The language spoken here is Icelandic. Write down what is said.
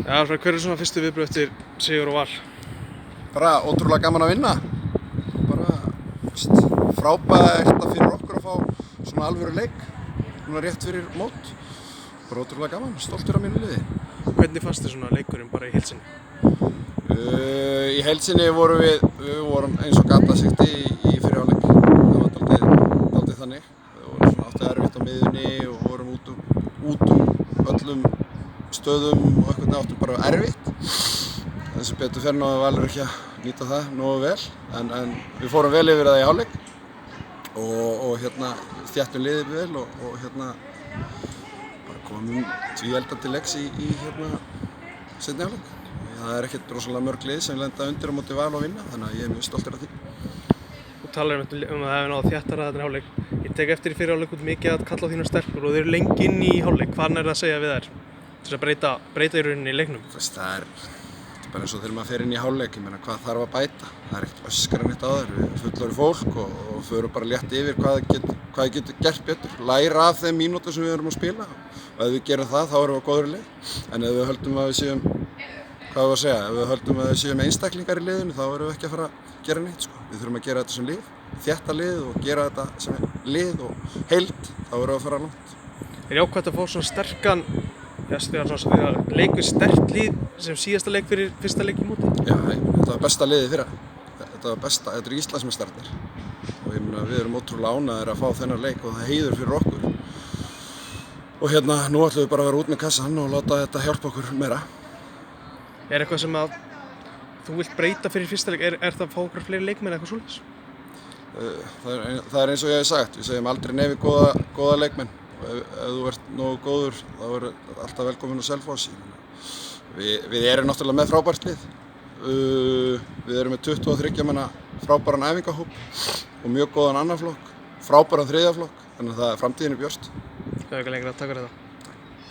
Já, hver svona fyrstu viðbrögð eftir sigur og Val? Bara ótrúlega gaman að vinna. Bara frábært fyrir okkur að fá svona alvöru leik. Svona rétt fyrir mót. Bara ótrúlega gaman, stoltur af mínu liði. Hvernig fannst þér svona leikurinn bara í heild sinni? Í heild sinni vorum við vorum eins og gatasigti í fyrri hálfleik. Það var dálítið þannig. Við vorum svona áttið erfitt á miðjunni og vorum út öllum stöðum og eitthvað áttum bara erfitt. Þessi betur fer náðu Valur ekki að nýta það nógu vel, en við fórum vel yfir það í hálfleik og þéttum liðið vel og bara komum tvíeldandi leiks í seinni hálfleik. Það er ekkert rosalega mörg lið sem lenda undir á móti Val og vinna, þannig að ég er mjög stoltur af því. Þú talar að það hefur náð þéttara þarna í hálfleik. Ég tek eftir í fyrri hálfleik út mikið að kalla á þínar stelpur og þeir eru lengi inn í hálfleik. Hvað er það að segja við þær? Til að breyta í rauninni í leiknum? Það er bara eins og þegar maður fer inn í hálfleik, ég meina hvað þarf að bæta. Það er ekkert öskra neitt á þér, við erum fullorðið fólk og förum bara létt yfir hvað við getum gert betur. Læra af þeim mínútum sem við erum að spila og ef við gerum það þá erum við á góðri leið. En ef við höldum að við séum einstaklingar í liðinu þá erum við ekki að fara að gera neitt sko. Við þurfum að gera þetta sem lið, þétta lið og gera þetta sem lið og heild, þá erum við að fara langt. Er jákvætt að fá svona sterkan leik við sterkt lið sem síðasta leik fyrir fyrsta leik í móti? Já, þetta var besta liðið fyrra. Þetta er Íslandsmeistararnir og ég meina við erum ótrúlega ánægðir að fá þennan leik og það heiður fyrir okkur. Og nú ætlum við bara að vera út með kassan og láta þetta hjálpa okkur meira. Er eitthvað sem að þú vilt breyta fyrir fyrsta leik? Er það að fá okkur fleiri leikmenn eitthvað svoleiðis? Það er eins og ég hef sagt, við segjum aldrei nei við góða leikmenn. Ef þú ert nógu góður, þá er alltaf velkominn á Selfoss. Við erum náttúrulega með frábært lið. Við erum með 23 manna frábæran æfingahóp og mjög góðan annan flokk, frábæran þriðja flokk, þannig að framtíðin er björt. Það er ekki lengra, takk fyrir þetta.